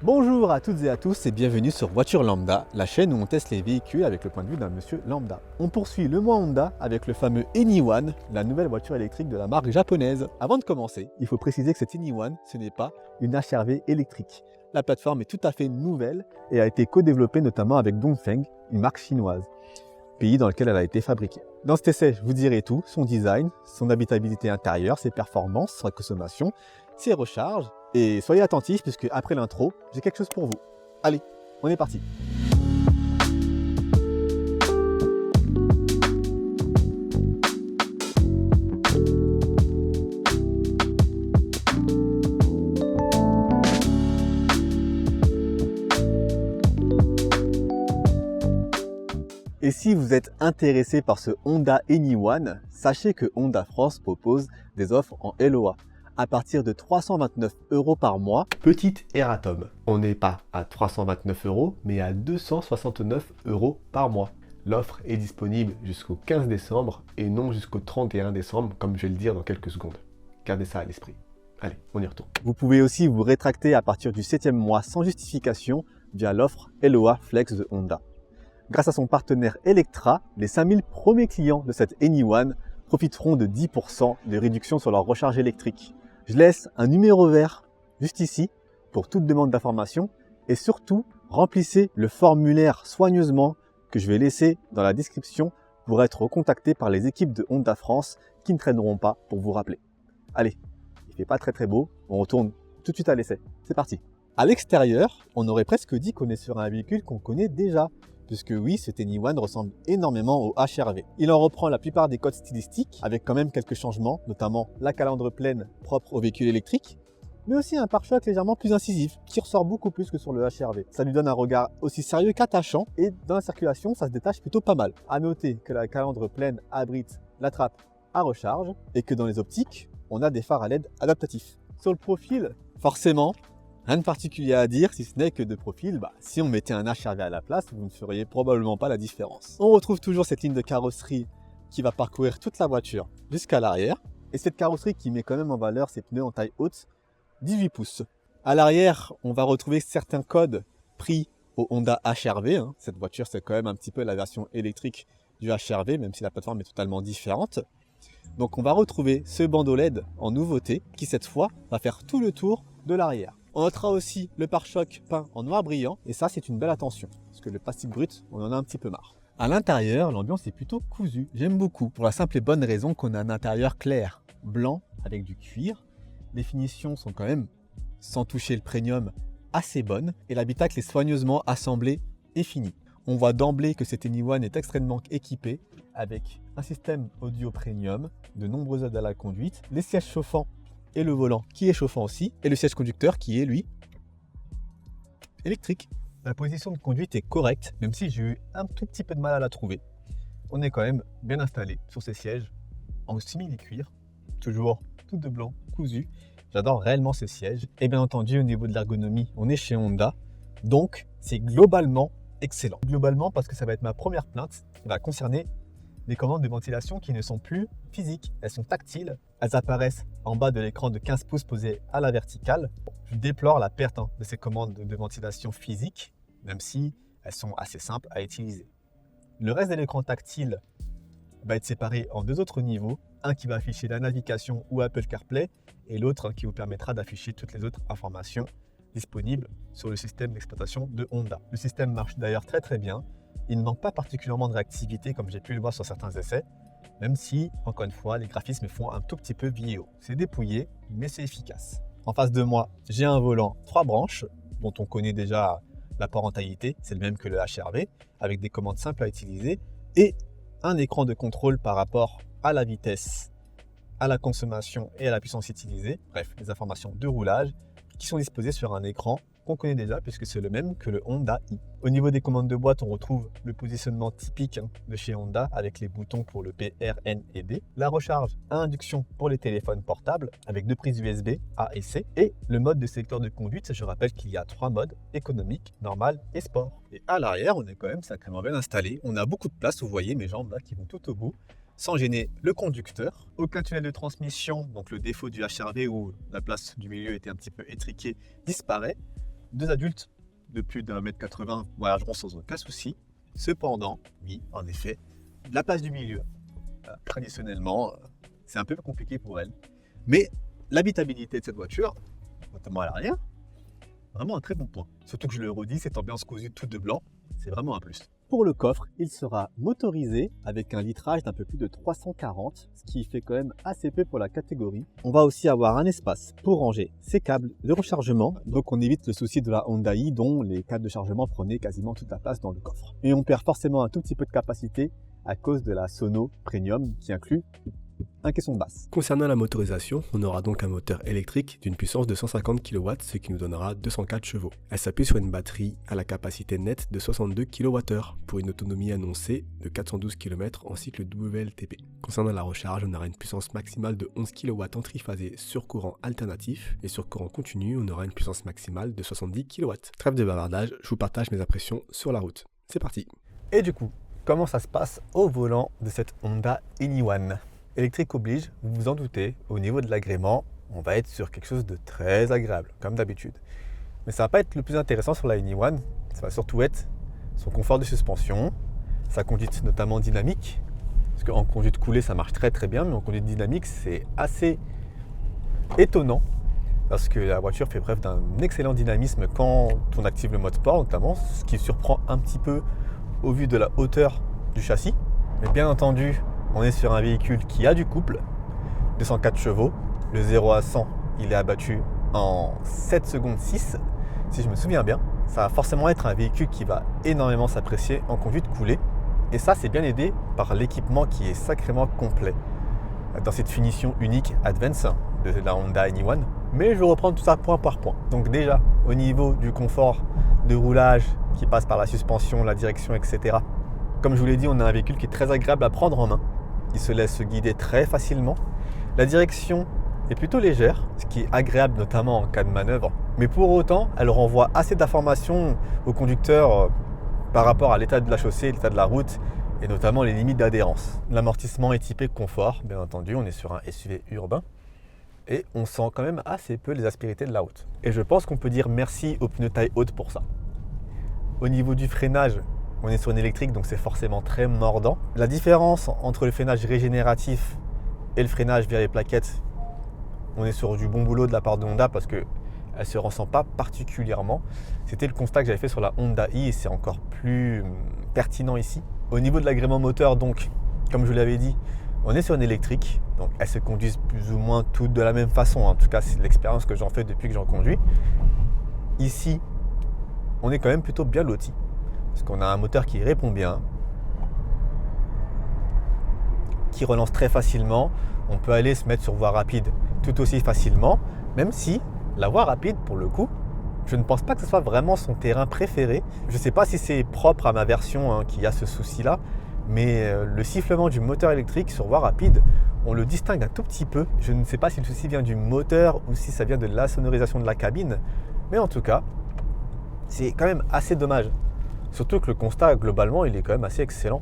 Bonjour à toutes et à tous et bienvenue sur Voiture Lambda, la chaîne où on teste les véhicules avec le point de vue d'un monsieur lambda. On poursuit le mois Honda avec le fameux Anyone, la nouvelle voiture électrique de la marque japonaise. Avant de commencer, il faut préciser que cette Anyone, ce n'est pas une HRV électrique. La plateforme est tout à fait nouvelle et a été co-développée notamment avec Dongfeng, une marque chinoise, pays dans lequel elle a été fabriquée. Dans cet essai, je vous dirai tout, son design, son habitabilité intérieure, ses performances, sa consommation, ses recharges. Et soyez attentifs puisque après l'intro, j'ai quelque chose pour vous. Allez, on est parti. Et si vous êtes intéressé par ce Honda Anyone, sachez que Honda France propose des offres en LOA à partir de 329 € par mois. Petite erratum, on n'est pas à 329 €, mais à 269 € par mois. L'offre est disponible jusqu'au 15 décembre et non jusqu'au 31 décembre, comme je vais le dire dans quelques secondes. Gardez ça à l'esprit. Allez, on y retourne. Vous pouvez aussi vous rétracter à partir du 7e mois sans justification via l'offre LOA Flex de Honda. Grâce à son partenaire Electra, les 5000 premiers clients de cette Anyone profiteront de 10% de réduction sur leur recharge électrique. Je laisse un numéro vert juste ici pour toute demande d'information et surtout remplissez le formulaire soigneusement que je vais laisser dans la description pour être recontacté par les équipes de Honda France qui ne traîneront pas pour vous rappeler. Allez, il fait pas très beau, on retourne tout de suite à l'essai. C'est parti. À l'extérieur, on aurait presque dit qu'on est sur un véhicule qu'on connaît déjà, puisque oui, cet Anyone ressemble énormément au HRV. Il en reprend la plupart des codes stylistiques, avec quand même quelques changements, notamment la calandre pleine propre au véhicule électrique, mais aussi un pare-choc légèrement plus incisif, qui ressort beaucoup plus que sur le HRV. Ça lui donne un regard aussi sérieux qu'attachant, et dans la circulation, ça se détache plutôt pas mal. À noter que la calandre pleine abrite la trappe à recharge, et que dans les optiques, on a des phares à LED adaptatifs. Sur le profil, forcément, rien de particulier à dire, si ce n'est que de profil, si on mettait un HRV à la place, vous ne feriez probablement pas la différence. On retrouve toujours cette ligne de carrosserie qui va parcourir toute la voiture jusqu'à l'arrière. Et cette carrosserie qui met quand même en valeur ses pneus en taille haute, 18 pouces. À l'arrière, on va retrouver certains codes pris au Honda HRV. Cette voiture, c'est quand même un petit peu la version électrique du HRV, même si la plateforme est totalement différente. Donc on va retrouver ce bandeau LED en nouveauté, qui cette fois va faire tout le tour de l'arrière. On notera aussi le pare-choc peint en noir brillant, et ça c'est une belle attention, parce que le plastique brut, on en a un petit peu marre. À l'intérieur, l'ambiance est plutôt cousue, j'aime beaucoup, pour la simple et bonne raison qu'on a un intérieur clair, blanc, avec du cuir. Les finitions sont quand même, sans toucher le premium, assez bonnes, et l'habitacle est soigneusement assemblé et fini. On voit d'emblée que cette Anyone est extrêmement équipée, avec un système audio premium, de nombreuses aides à la conduite, les sièges chauffants, et le volant qui est chauffant aussi, et le siège conducteur qui est, lui, électrique. La position de conduite est correcte, même si j'ai eu un tout petit peu de mal à la trouver. On est quand même bien installé sur ces sièges en simili-cuir, toujours tout de blanc, cousu. J'adore réellement ces sièges. Et bien entendu, au niveau de l'ergonomie, on est chez Honda, donc c'est globalement excellent. Globalement, parce que ça va être ma première plainte, qui va concerner les commandes de ventilation qui ne sont plus physiques, elles sont tactiles. Elles apparaissent en bas de l'écran de 15 pouces posé à la verticale. Je déplore la perte de ces commandes de ventilation physiques, même si elles sont assez simples à utiliser. Le reste de l'écran tactile va être séparé en deux autres niveaux. Un qui va afficher la navigation ou Apple CarPlay et l'autre qui vous permettra d'afficher toutes les autres informations disponibles sur le système d'exploitation de Honda. Le système marche d'ailleurs très bien. Il ne manque pas particulièrement de réactivité comme j'ai pu le voir sur certains essais, même si, encore une fois, les graphismes font un tout petit peu vieillot. C'est dépouillé, mais c'est efficace. En face de moi, j'ai un volant 3 branches, dont on connaît déjà la parentalité, c'est le même que le HRV, avec des commandes simples à utiliser, et un écran de contrôle par rapport à la vitesse, à la consommation et à la puissance utilisée, bref, les informations de roulage, qui sont disposées sur un écran qu'on connaît déjà puisque c'est le même que le Honda i. Au niveau des commandes de boîte, on retrouve le positionnement typique de chez Honda avec les boutons pour le P, R, N et D, la recharge à induction pour les téléphones portables avec 2 prises USB A et C et le mode de sélecteur de conduite. Je rappelle qu'il y a 3 modes, économique, normal et sport. Et à l'arrière, on est quand même sacrément bien installé. On a beaucoup de place, vous voyez mes jambes là qui vont tout au bout, sans gêner le conducteur. Aucun tunnel de transmission, donc le défaut du HRV où la place du milieu était un petit peu étriquée, disparaît. 2 adultes de plus d'1,80 m voyageront sans aucun souci. Cependant, oui, en effet, la place du milieu, traditionnellement, c'est un peu compliqué pour elle. Mais l'habitabilité de cette voiture, notamment à l'arrière, vraiment un très bon point. Surtout que je le redis, cette ambiance cousue toute de blanc, c'est vraiment un plus. Pour le coffre, il sera motorisé avec un litrage d'un peu plus de 340, ce qui fait quand même assez peu pour la catégorie. On va aussi avoir un espace pour ranger ses câbles de rechargement, donc on évite le souci de la Honda i dont les câbles de chargement prenaient quasiment toute la place dans le coffre. Et on perd forcément un tout petit peu de capacité à cause de la Sono Premium qui inclut un caisson de basse. Concernant la motorisation, on aura donc un moteur électrique d'une puissance de 150 kW, ce qui nous donnera 204 chevaux. Elle s'appuie sur une batterie à la capacité nette de 62 kWh pour une autonomie annoncée de 412 km en cycle WLTP. Concernant la recharge, on aura une puissance maximale de 11 kW en triphasé sur courant alternatif et sur courant continu, on aura une puissance maximale de 70 kW. Trêve de bavardage, je vous partage mes impressions sur la route. C'est parti. Et du coup, comment ça se passe au volant de cette Honda Anyone? Électrique oblige, vous vous en doutez, au niveau de l'agrément, on va être sur quelque chose de très agréable, comme d'habitude. Mais ça va pas être le plus intéressant sur la Anyone, ça va surtout être son confort de suspension, sa conduite notamment dynamique, parce qu'en conduite coulée ça marche très très bien, mais en conduite dynamique c'est assez étonnant, parce que la voiture fait preuve d'un excellent dynamisme quand on active le mode sport notamment, ce qui surprend un petit peu au vu de la hauteur du châssis. Mais bien entendu, on est sur un véhicule qui a du couple, 204 chevaux. Le 0 à 100, il est abattu en 7 secondes 6, si je me souviens bien. Ça va forcément être un véhicule qui va énormément s'apprécier en conduite coulée. Et ça, c'est bien aidé par l'équipement qui est sacrément complet dans cette finition unique Advance de la Honda Anyone. Mais je vais reprendre tout ça point par point. Donc déjà, au niveau du confort de roulage qui passe par la suspension, la direction, etc. Comme je vous l'ai dit, on a un véhicule qui est très agréable à prendre en main. Il se laisse guider très facilement. La direction est plutôt légère, ce qui est agréable notamment en cas de manœuvre. Mais pour autant, elle renvoie assez d'informations au conducteur par rapport à l'état de la chaussée, l'état de la route et notamment les limites d'adhérence. L'amortissement est typé confort, bien entendu, on est sur un SUV urbain. Et on sent quand même assez peu les aspérités de la route. Et je pense qu'on peut dire merci aux pneus taille haute pour ça. Au niveau du freinage, on est sur une électrique, donc c'est forcément très mordant. La différence entre le freinage régénératif et le freinage via les plaquettes, on est sur du bon boulot de la part de Honda parce qu'elle ne se ressent pas particulièrement. C'était le constat que j'avais fait sur la Honda i et c'est encore plus pertinent ici. Au niveau de l'agrément moteur, donc, comme je vous l'avais dit, on est sur une électrique, donc elles se conduisent plus ou moins toutes de la même façon. En tout cas, c'est l'expérience que j'en fais depuis que j'en conduis. Ici, on est quand même plutôt bien loti. Parce qu'on a un moteur qui répond bien, qui relance très facilement. On peut aller se mettre sur voie rapide tout aussi facilement, même si la voie rapide, pour le coup, je ne pense pas que ce soit vraiment son terrain préféré. Je ne sais pas si c'est propre à ma version qui a ce souci-là, mais le sifflement du moteur électrique sur voie rapide, on le distingue un tout petit peu. Je ne sais pas si le souci vient du moteur ou si ça vient de la sonorisation de la cabine, mais en tout cas, c'est quand même assez dommage. Surtout que le constat, globalement, il est quand même assez excellent.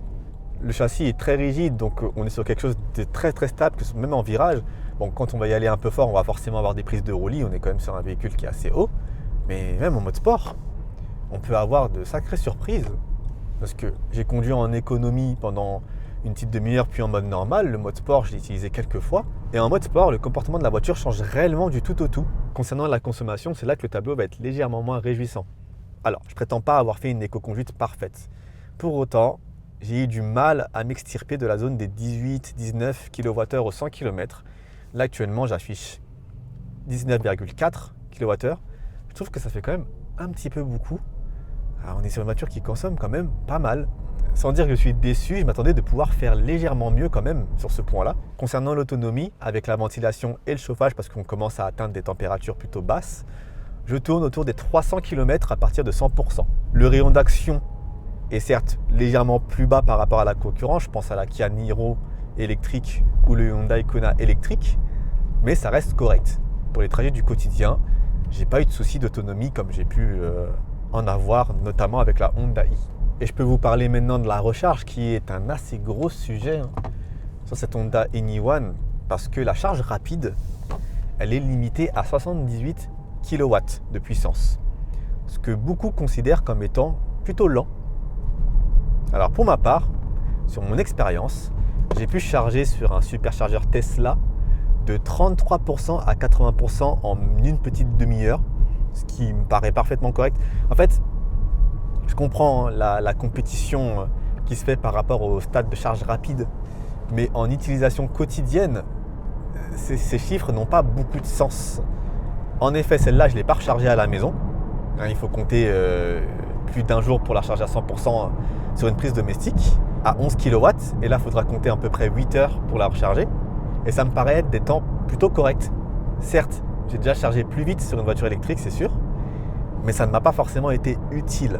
Le châssis est très rigide, donc on est sur quelque chose de très très stable, même en virage. Bon, quand on va y aller un peu fort, on va forcément avoir des prises de roulis. On est quand même sur un véhicule qui est assez haut. Mais même en mode sport, on peut avoir de sacrées surprises. Parce que j'ai conduit en économie pendant une petite demi-heure, puis en mode normal. Le mode sport, je l'ai utilisé quelques fois. Et en mode sport, le comportement de la voiture change réellement du tout au tout. Concernant la consommation, c'est là que le tableau va être légèrement moins réjouissant. Alors, je ne prétends pas avoir fait une éco-conduite parfaite. Pour autant, j'ai eu du mal à m'extirper de la zone des 18-19 kWh au 100 km. Là, actuellement, j'affiche 19,4 kWh. Je trouve que ça fait quand même un petit peu beaucoup. Alors, on est sur une voiture qui consomme quand même pas mal. Sans dire que je suis déçu, je m'attendais de pouvoir faire légèrement mieux quand même sur ce point-là. Concernant l'autonomie, avec la ventilation et le chauffage, parce qu'on commence à atteindre des températures plutôt basses, je tourne autour des 300 km à partir de 100%. Le rayon d'action est certes légèrement plus bas par rapport à la concurrence, je pense à la Kia Niro électrique ou le Hyundai Kona électrique, mais ça reste correct. Pour les trajets du quotidien, j'ai pas eu de soucis d'autonomie comme j'ai pu en avoir, notamment avec la Honda i. Et je peux vous parler maintenant de la recharge qui est un assez gros sujet sur cette Honda Anyone parce que la charge rapide, elle est limitée à 78 kW de puissance. ce que beaucoup considèrent comme étant plutôt lent. Alors pour ma part, sur mon expérience, j'ai pu charger sur un superchargeur Tesla de 33% à 80% en une petite demi-heure, ce qui me paraît parfaitement correct. En fait, je comprends la compétition qui se fait par rapport au stade de charge rapide, mais en utilisation quotidienne, ces chiffres n'ont pas beaucoup de sens. En effet, celle-là, je ne l'ai pas rechargée à la maison. Il faut compter plus d'un jour pour la charger à 100% sur une prise domestique à 11 kW. Et là, il faudra compter à peu près 8 heures pour la recharger. Et ça me paraît être des temps plutôt corrects. Certes, j'ai déjà chargé plus vite sur une voiture électrique, c'est sûr, mais ça ne m'a pas forcément été utile.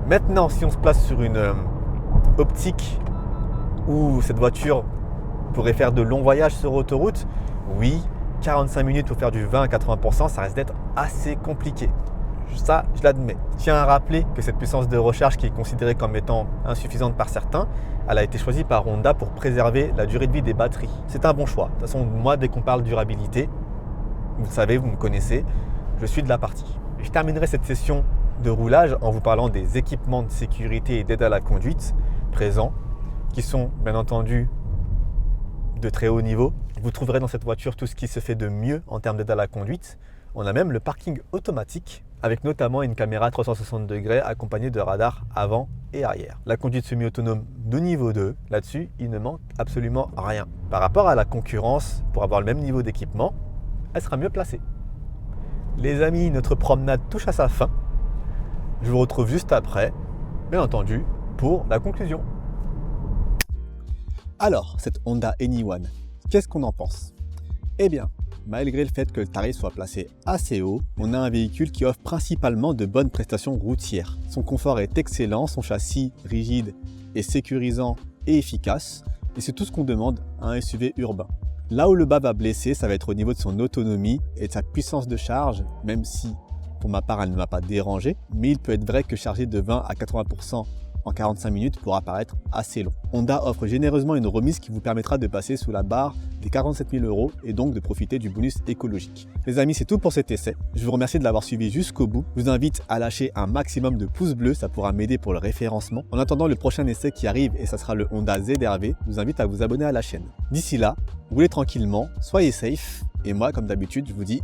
Maintenant, si on se place sur une optique où cette voiture pourrait faire de longs voyages sur autoroute, oui, 45 minutes pour faire du 20 à 80%, ça reste d'être assez compliqué. Ça, je l'admets. Je tiens à rappeler que cette puissance de recharge qui est considérée comme étant insuffisante par certains, elle a été choisie par Honda pour préserver la durée de vie des batteries. C'est un bon choix. De toute façon, moi, dès qu'on parle durabilité, vous le savez, vous me connaissez, je suis de la partie. Je terminerai cette session de roulage en vous parlant des équipements de sécurité et d'aide à la conduite présents, qui sont bien entendu de très haut niveau. Vous trouverez dans cette voiture tout ce qui se fait de mieux en termes d'aide à la conduite. On a même le parking automatique avec notamment une caméra 360 degrés accompagnée de radars avant et arrière. La conduite semi-autonome de niveau 2, là-dessus, il ne manque absolument rien. Par rapport à la concurrence, pour avoir le même niveau d'équipement, elle sera mieux placée. Les amis, notre promenade touche à sa fin. Je vous retrouve juste après, bien entendu, pour la conclusion. Alors, cette Honda Anyone, qu'est-ce qu'on en pense? Eh bien, malgré le fait que le tarif soit placé assez haut, on a un véhicule qui offre principalement de bonnes prestations routières. Son confort est excellent, son châssis rigide est sécurisant et efficace, et c'est tout ce qu'on demande à un SUV urbain. Là où le bas va blesser, ça va être au niveau de son autonomie et de sa puissance de charge, même si, pour ma part, elle ne m'a pas dérangé, mais il peut être vrai que charger de 20 à 80% en 45 minutes pourra paraître assez long. Honda offre généreusement une remise qui vous permettra de passer sous la barre des 47 000 € et donc de profiter du bonus écologique. Les amis, c'est tout pour cet essai. Je vous remercie de l'avoir suivi jusqu'au bout. Je vous invite à lâcher un maximum de pouces bleus, ça pourra m'aider pour le référencement. En attendant le prochain essai qui arrive et ça sera le Honda ZR-V, je vous invite à vous abonner à la chaîne. D'ici là, roulez tranquillement, soyez safe et moi, comme d'habitude, je vous dis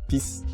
peace.